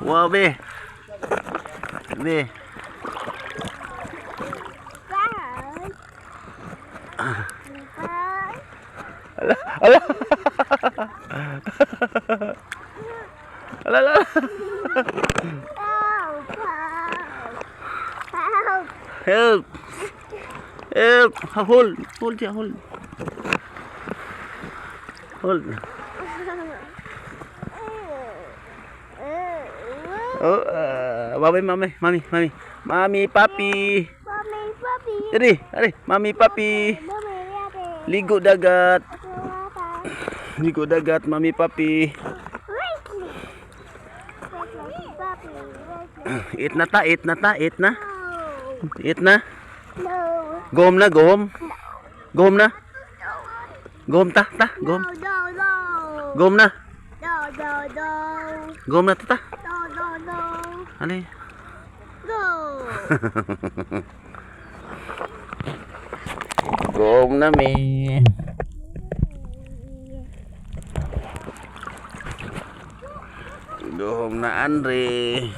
Wow, be. Be. Ala, ala. Ala, ala. Help. Help. Hold. Hold siya, hold. Hold. Oh, mami, mami, mami, mami. Mami, papi. Mami, papi. Ari, ari, mami, papi. Mami, papi. Ligo dagat. Ligo dagat, mami, papi. Eat na ta, eat na ta, eat na. Eat na. No. Gom na, gom. Gom na. Gom ta, ta, gom. No, no, no. Gom na. No, no, no. Gom na, ta. No, no, no. Ali. No. Gom na, me. Gom na, Andre.